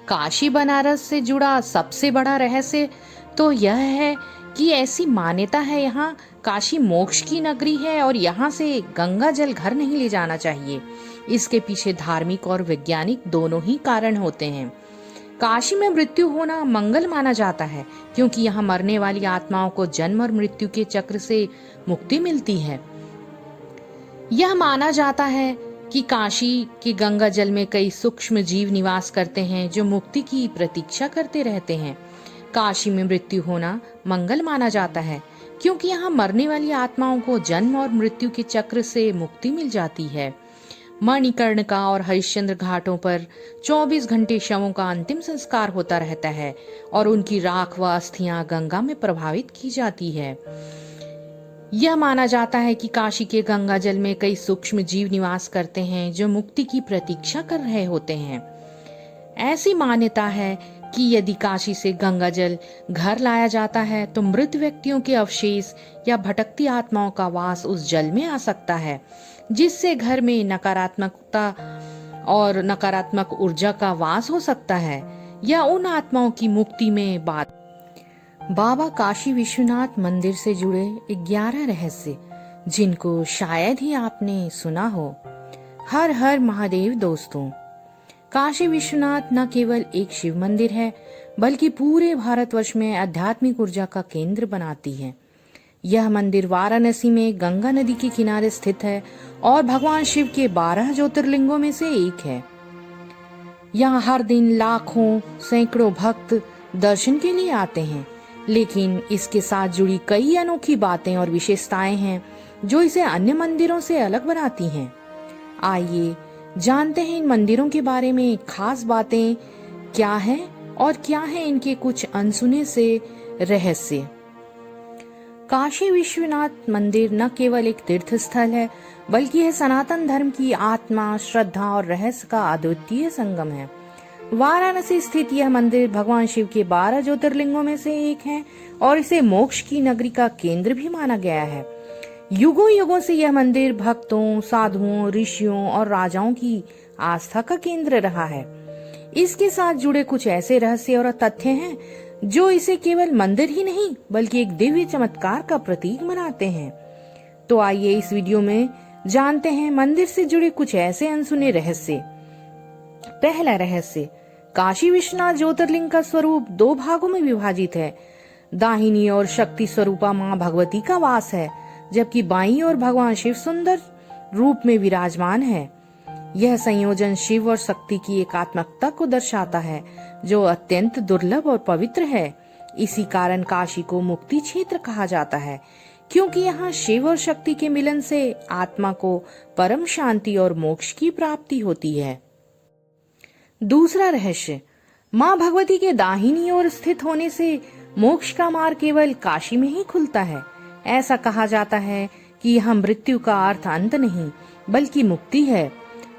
काशी बनारस से जुड़ा सबसे बड़ा रहस्य तो यह है कि ऐसी मान्यता है यहाँ काशी मोक्ष की नगरी है और यहाँ से गंगा जल घर नहीं ले जाना चाहिए। इसके पीछे धार्मिक और वैज्ञानिक दोनों ही कारण होते हैं। काशी में मृत्यु होना मंगल माना जाता है क्योंकि यहाँ मरने वाली आत्माओं को जन्म और मृत्यु के चक्र से मुक्ति मिलती है। यह माना जाता है कि काशी के गंगा जल में कई सूक्ष्म जीव निवास करते हैं जो मुक्ति की प्रतीक्षा करते रहते हैं। काशी में मृत्यु होना मंगल माना जाता है क्योंकि यहाँ मरने वाली आत्माओं को जन्म और मृत्यु के चक्र से मुक्ति मिल जाती है। मणिकर्णिका और हरिश्चंद्र घाटों पर 24 घंटे शवों का अंतिम संस्कार होता रहता है और उनकी राख व अस्थियां गंगा में प्रभावित की जाती है। यह माना जाता है कि काशी के गंगा जल में कई सूक्ष्म जीव निवास करते हैं जो मुक्ति की प्रतीक्षा कर रहे होते हैं। ऐसी मान्यता है कि यदि काशी से गंगा जल घर लाया जाता है तो मृत व्यक्तियों के अवशेष या भटकती आत्माओं का वास उस जल में आ सकता है, जिससे घर में नकारात्मकता और नकारात्मक ऊर्जा का वास हो सकता है या उन आत्माओं की मुक्ति में बाबा काशी विश्वनाथ मंदिर से जुड़े 11 रहस्य जिनको शायद ही आपने सुना हो। हर हर महादेव दोस्तों, काशी विश्वनाथ न केवल एक शिव मंदिर है बल्कि पूरे भारतवर्ष में आध्यात्मिक ऊर्जा का केंद्र बनाती है। यह मंदिर वाराणसी में गंगा नदी के किनारे स्थित है और भगवान शिव के 12 ज्योतिर्लिंगों में से एक है। यहाँ हर दिन लाखों सैकड़ों भक्त दर्शन के लिए आते हैं, लेकिन इसके साथ जुड़ी कई अनोखी बातें और विशेषताएं हैं जो इसे अन्य मंदिरों से अलग बनाती हैं। आइए जानते हैं इन मंदिरों के बारे में खास बातें क्या हैं और क्या हैं इनके कुछ अनसुने से रहस्य। काशी विश्वनाथ मंदिर न केवल एक तीर्थ स्थल है बल्कि यह सनातन धर्म की आत्मा, श्रद्धा और रहस्य का अद्वितीय संगम है। वाराणसी स्थित यह मंदिर भगवान शिव के 12 ज्योतिर्लिंगों में से एक है और इसे मोक्ष की नगरी का केंद्र भी माना गया है। युगों युगों से यह मंदिर भक्तों, साधुओं, ऋषियों और राजाओं की आस्था का केंद्र रहा है। इसके साथ जुड़े कुछ ऐसे रहस्य और तथ्य हैं जो इसे केवल मंदिर ही नहीं बल्कि एक दिव्य चमत्कार का प्रतीक बनाते हैं। तो आइए इस वीडियो में जानते हैं मंदिर से जुड़े कुछ ऐसे अनसुने रहस्य। पहला रहस्य, काशी विश्वनाथ ज्योतिर्लिंग का स्वरूप 2 भागों में विभाजित है। दाहिनी ओर शक्ति स्वरूपा मां भगवती का वास है, जबकि बाईं ओर भगवान शिव सुंदर रूप में विराजमान है। यह संयोजन शिव और शक्ति की एकात्मकता को दर्शाता है जो अत्यंत दुर्लभ और पवित्र है। इसी कारण काशी को मुक्ति क्षेत्र कहा जाता है क्योंकि यहाँ शिव और शक्ति के मिलन से आत्मा को परम शांति और मोक्ष की प्राप्ति होती है। दूसरा रहस्य, मां भगवती के दाहिनी ओर स्थित होने से मोक्ष का मार्ग केवल काशी में ही खुलता है। ऐसा कहा जाता है कि यह मृत्यु का अर्थ अंत नहीं बल्कि मुक्ति है।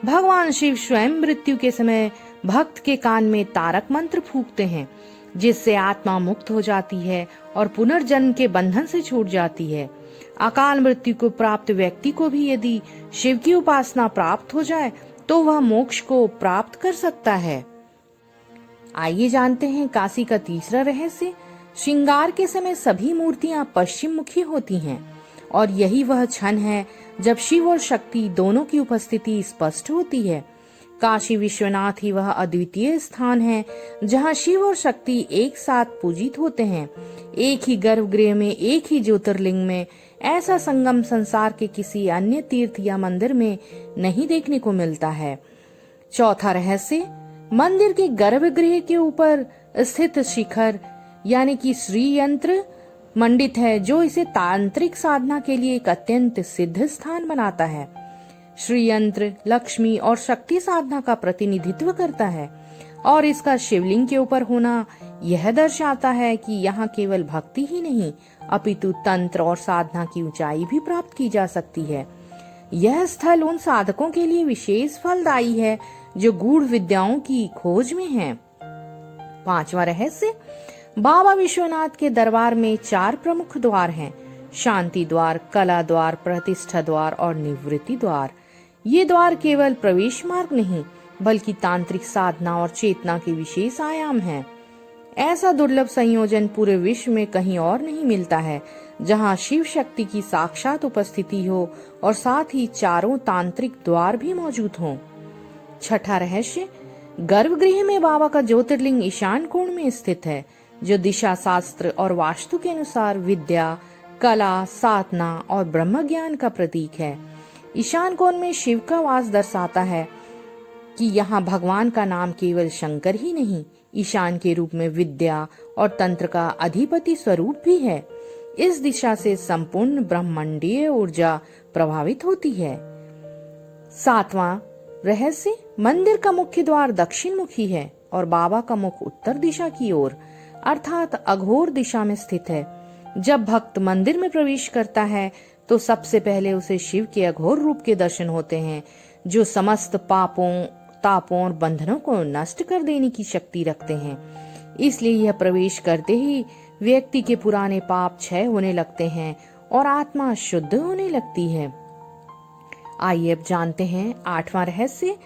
भगवान शिव स्वयं मृत्यु के समय भक्त के कान में तारक मंत्र फूंकते हैं जिससे आत्मा मुक्त हो जाती है और पुनर्जन्म के बंधन से छूट जाती है। अकाल मृत्यु को प्राप्त व्यक्ति को भी यदि शिव की उपासना प्राप्त हो जाए तो वह मोक्ष को प्राप्त कर सकता है। आइए जानते हैं काशी का तीसरा रहस्य। श्रृंगार के समय सभी मूर्तियां पश्चिम मुखी होती हैं और यही वह क्षण है जब शिव और शक्ति दोनों की उपस्थिति स्पष्ट होती है। काशी विश्वनाथ ही वह अद्वितीय स्थान है जहां शिव और शक्ति एक साथ पूजित होते हैं। एक ही गर्भगृह में, एक ही ज्योतिर्लिंग में ऐसा संगम संसार के किसी अन्य तीर्थ या मंदिर में नहीं देखने को मिलता है। चौथा रहस्य, मंदिर के गर्भगृह के ऊपर स्थित शिखर यानी कि श्री यंत्र मंडित है जो इसे तांत्रिक साधना के लिए एक अत्यंत सिद्ध स्थान बनाता है। श्री यंत्र लक्ष्मी और शक्ति साधना का प्रतिनिधित्व करता है और इसका शिवलिंग के ऊपर होना यह दर्शाता है कि यहाँ केवल भक्ति ही नहीं अपितु तंत्र और साधना की ऊंचाई भी प्राप्त की जा सकती है। यह स्थल उन साधकों के लिए विशेष फलदायी है जो गूढ़ विद्याओं की खोज में हैं। पांचवा रहस्य, बाबा विश्वनाथ के दरबार में 4 प्रमुख द्वार हैं, शांति द्वार, कला द्वार, प्रतिष्ठा द्वार और निवृत्ति द्वार। ये द्वार केवल प्रवेश मार्ग नहीं बल्कि तांत्रिक साधना और चेतना के विशेष आयाम हैं। ऐसा दुर्लभ संयोजन पूरे विश्व में कहीं और नहीं मिलता है, जहां शिव शक्ति की साक्षात उपस्थिति हो और साथ ही चारों तांत्रिक द्वार भी मौजूद हों। छठा रहस्य, गर्भगृह में बाबा का ज्योतिर्लिंग ईशान कोण में स्थित है, जो दिशा शास्त्र और वास्तु के अनुसार विद्या, कला, साधना और ब्रह्म ज्ञान का प्रतीक है। ईशान कोण में शिव का वास दर्शाता है कि यहाँ भगवान का नाम केवल शंकर ही नहीं, ईशान के रूप में विद्या और तंत्र का अधिपति स्वरूप भी है। इस दिशा से संपूर्ण ब्रह्मांडीय ऊर्जा प्रभावित होती है। सातवां रहस्य, मंदिर का मुख्य द्वार दक्षिण मुखी है और बाबा का मुख उत्तर दिशा की ओर अर्थात अघोर दिशा में स्थित है। जब भक्त मंदिर में प्रवेश करता है तो सबसे पहले उसे शिव के अघोर रूप के दर्शन होते हैं, जो समस्त पापों, तापों और बंधनों को नष्ट कर देने की शक्ति रखते हैं। इसलिए यह प्रवेश करते ही व्यक्ति के पुराने पाप क्षय होने लगते हैं और आत्मा शुद्ध होने लगती है। आइए अब जानते हैं आठवां रहस्य।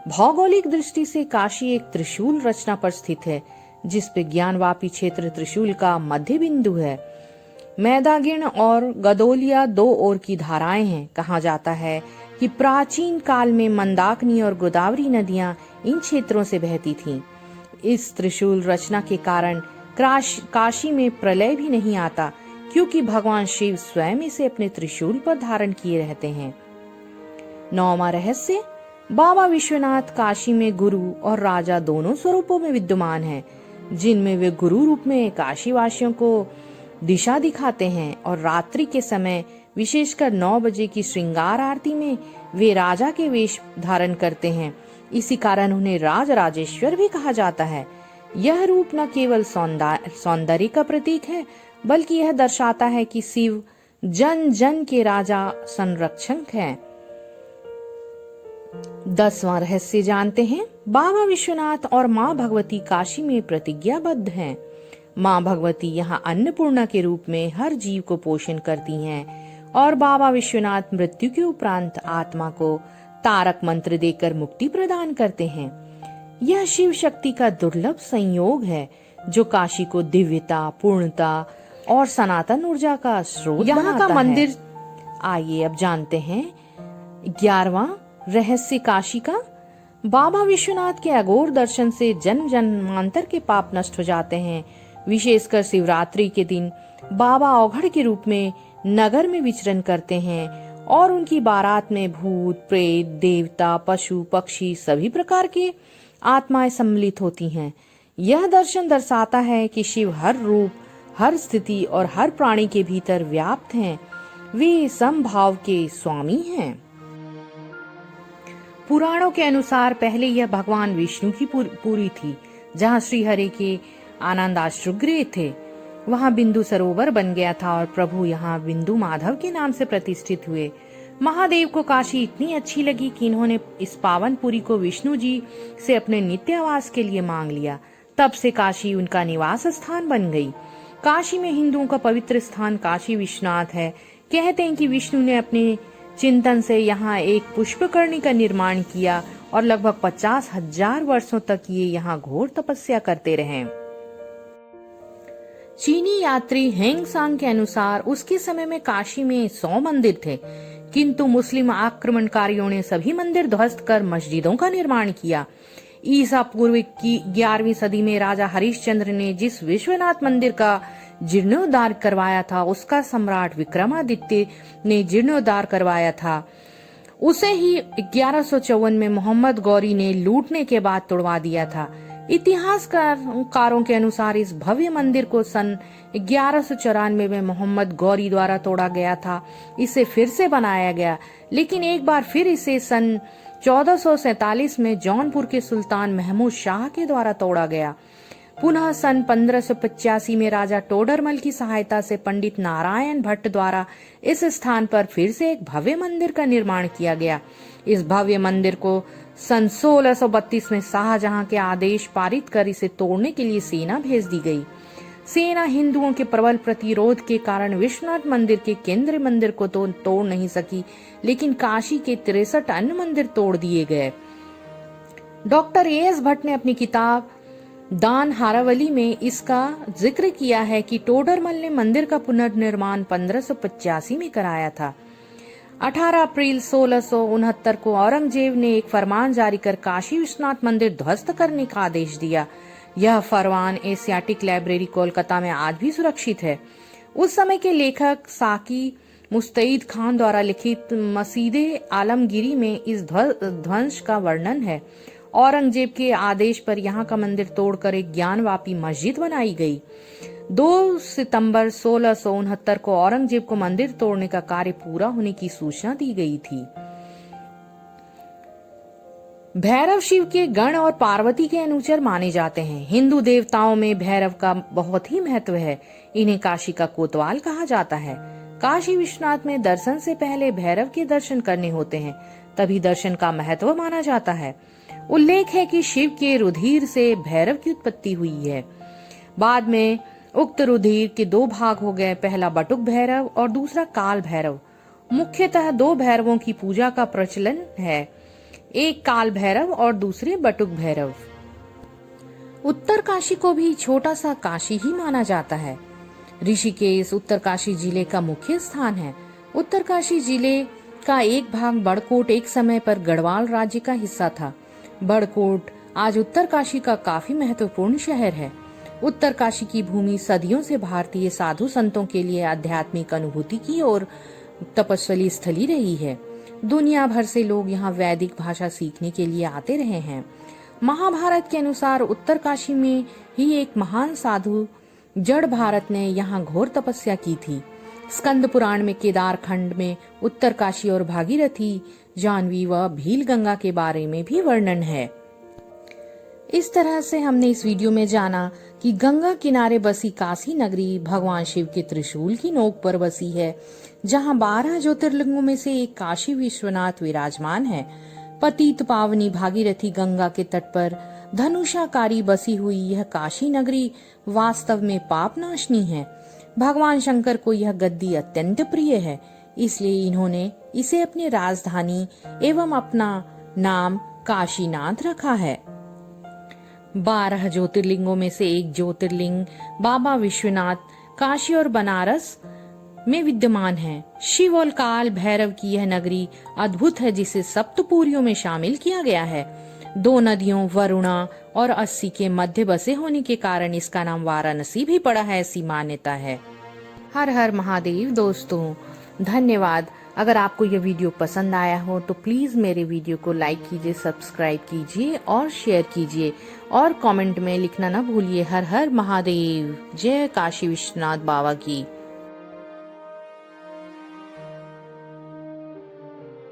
भौगोलिक दृष्टि से काशी एक त्रिशूल रचना पर स्थित है, जिस पे ज्ञानवापी क्षेत्र त्रिशूल का मध्य बिंदु है। मैदागिण और गदोलिया दो ओर की धाराएं हैं। कहा जाता है कि प्राचीन काल में मंदाकिनी और गोदावरी नदियां इन क्षेत्रों से बहती थीं। इस त्रिशूल रचना के कारण काशी में प्रलय भी नहीं आता, क्योंकि भगवान शिव स्वयं इसे अपने त्रिशूल पर धारण किए रहते हैं। नौवां रहस्य, बाबा विश्वनाथ काशी में गुरु और राजा दोनों स्वरूपों में विद्यमान हैं, जिनमें वे गुरु रूप में काशी वासियों को दिशा दिखाते हैं और रात्रि के समय विशेषकर 9 बजे की श्रृंगार आरती में वे राजा के वेश धारण करते हैं। इसी कारण उन्हें राज राजेश्वर भी कहा जाता है। यह रूप न केवल सौंदर्य का प्रतीक है, बल्कि यह दर्शाता है कि शिव जन जन के राजा संरक्षक हैं। 10वां रहस्य जानते हैं। बाबा विश्वनाथ और माँ भगवती काशी में प्रतिज्ञाबद्ध हैं। माँ भगवती यहाँ अन्नपूर्णा के रूप में हर जीव को पोषण करती हैं और बाबा विश्वनाथ मृत्यु के उपरांत आत्मा को तारक मंत्र देकर मुक्ति प्रदान करते हैं। यह शिव शक्ति का दुर्लभ संयोग है, जो काशी को दिव्यता, पूर्णता और सनातन ऊर्जा का स्रोत यहाँ का मंदिर। आइए अब जानते हैं 11वां रहस्य काशी का। बाबा विश्वनाथ के अघोर दर्शन से जन्म जन्मांतर के पाप नष्ट हो जाते हैं। विशेषकर शिवरात्रि के दिन बाबा औघड़ के रूप में नगर में विचरण करते हैं और उनकी बारात में भूत, प्रेत, देवता, पशु, पक्षी सभी प्रकार के आत्माएं सम्मिलित होती हैं। यह दर्शन दर्शाता है कि शिव हर रूप, हर स्थिति और हर प्राणी के भीतर व्याप्त हैं। वे समभाव के स्वामी हैं। पुराणों के अनुसार पहले यह भगवान विष्णु की पुरी थी, जहाँ श्रीहरि के आनंदाश्रुगृह थे। वहाँ बिंदु सरोवर बन गया था और प्रभु यहाँ बिंदु माधव के नाम से प्रतिष्ठित हुए। महादेव को काशी इतनी अच्छी लगी कि इन्होंने इस पावनपुरी को विष्णु जी से अपने नित्य आवास के लिए मांग लिया। तब से काशी उनका निवास स्थान बन गई। काशी में हिंदुओं का पवित्र स्थान काशी विश्वनाथ है। कहते हैं कि विष्णु ने अपने चिंतन से यहाँ एक पुष्पकर्णी का निर्माण किया और लगभग 50,000 वर्षों तक ये यहाँ घोर तपस्या करते रहे। चीनी यात्री हेंग सांग के अनुसार उसके समय में काशी में 100 मंदिर थे, किंतु मुस्लिम आक्रमणकारियों ने सभी मंदिर ध्वस्त कर मस्जिदों का निर्माण किया। ईसा पूर्व की 11वीं सदी में राजा हरिश्चंद्र ने जिस विश्वनाथ मंदिर का जीर्णोद्धार करवाया था, उसका सम्राट विक्रमादित्य ने जीर्णोद्धार करवाया था। उसे ही 1154 में मोहम्मद गौरी ने लूटने के बाद तोड़वा दिया था। इतिहासकारों के अनुसार इस भव्य मंदिर को सन 1194 में मोहम्मद गौरी द्वारा तोड़ा गया था। इसे फिर से बनाया गया, लेकिन एक बार फिर इसे सन 1447 में जौनपुर के सुल्तान महमूद शाह के द्वारा तोड़ा गया। पुनः सन 1585 में राजा टोडरमल की सहायता से पंडित नारायण भट्ट द्वारा इस स्थान पर फिर से एक भव्य मंदिर का निर्माण किया गया। इस भव्य मंदिर को सन 1632 में शाहजहां के आदेश पारित कर इसे तोड़ने के लिए सेना भेज दी गई। सेना हिंदुओं के प्रबल प्रतिरोध के कारण विश्वनाथ मंदिर के केंद्र मंदिर को तो तोड़ नहीं सकी, लेकिन काशी के 63 अन्य मंदिर तोड़ दिए गए। डॉक्टर एएस भट्ट ने अपनी किताब दान हारावली में इसका जिक्र किया है कि टोडरमल ने मंदिर का पुनर्निर्माण 1585 में कराया था। 18 अप्रैल 1669 को औरंगजेब ने एक फरमान जारी कर काशी विश्वनाथ मंदिर ध्वस्त करने का आदेश दिया। यह फरमान एशियाटिक लाइब्रेरी कोलकाता में आज भी सुरक्षित है। उस समय के लेखक साकी मुस्तईद खान द्वारा लिखित मसीदे आलमगीरी में इस ध्वंस का वर्णन है। औरंगजेब के आदेश पर यहाँ का मंदिर तोड़कर एक ज्ञानवापी मस्जिद बनाई गई। 2 सितंबर 1669 को औरंगजेब को मंदिर तोड़ने का कार्य पूरा होने की सूचना दी गई थी। भैरव शिव के गण और पार्वती के अनुचर माने जाते हैं। हिंदू देवताओं में भैरव का बहुत ही महत्व है। इन्हें काशी का कोतवाल कहा जाता है। काशी विश्वनाथ में दर्शन से पहले भैरव के दर्शन करने होते हैं, तभी दर्शन का महत्व माना जाता है। उल्लेख है कि शिव के रुधिर से भैरव की उत्पत्ति हुई है। बाद में उक्त रुधिर के 2 भाग हो गए, पहला बटुक भैरव और दूसरा काल भैरव। मुख्यतः 2 भैरवों की पूजा का प्रचलन है, एक काल भैरव और दूसरे बटुक भैरव। उत्तर काशी को भी छोटा सा काशी ही माना जाता है। ऋषिकेश उत्तर काशी जिले का मुख्य स्थान है। उत्तर काशी जिले का एक भाग बड़कोट एक समय पर गढ़वाल राज्य का हिस्सा था। बड़कोट आज उत्तर काशी का काफी महत्वपूर्ण शहर है। उत्तर काशी की भूमि सदियों से भारतीय साधु संतों के लिए आध्यात्मिक अनुभूति की और तपस्वी स्थली रही है। दुनिया भर से लोग यहाँ वैदिक भाषा सीखने के लिए आते रहे हैं। महाभारत के अनुसार उत्तर काशी में ही एक महान साधु जड़ भारत ने यहाँ घोर तपस्या की थी। स्कंद पुराण में केदार खंड में उत्तर काशी और भागीरथी, जानवी व भील गंगा के बारे में भी वर्णन है। इस तरह से हमने इस वीडियो में जाना कि गंगा किनारे बसी काशी नगरी भगवान शिव के त्रिशूल की नोक पर बसी है, जहां 12 ज्योतिर्लिंगों में से एक काशी विश्वनाथ विराजमान है। पतित पावनी भागीरथी गंगा के तट पर धनुषाकारी बसी हुई यह काशी नगरी वास्तव में पाप नाशनी है। भगवान शंकर को यह गद्दी अत्यंत प्रिय है, इसलिए इन्होंने इसे अपनी राजधानी एवं अपना नाम काशीनाथ रखा है। 12 ज्योतिर्लिंगों में से एक ज्योतिर्लिंग बाबा विश्वनाथ काशी और बनारस में विद्यमान है। शिव और काल भैरव की यह नगरी अद्भुत है, जिसे सप्तपुरियों में शामिल किया गया है। 2 नदियों वरुणा और अस्सी के मध्य बसे होने के कारण इसका नाम वाराणसी भी पड़ा है, ऐसी मान्यता है। हर हर महादेव। दोस्तों धन्यवाद। अगर आपको यह वीडियो पसंद आया हो तो प्लीज मेरे वीडियो को लाइक कीजिए, सब्सक्राइब कीजिए और शेयर कीजिए और कमेंट में लिखना ना भूलिए। हर हर महादेव। जय काशी विश्वनाथ बाबा की।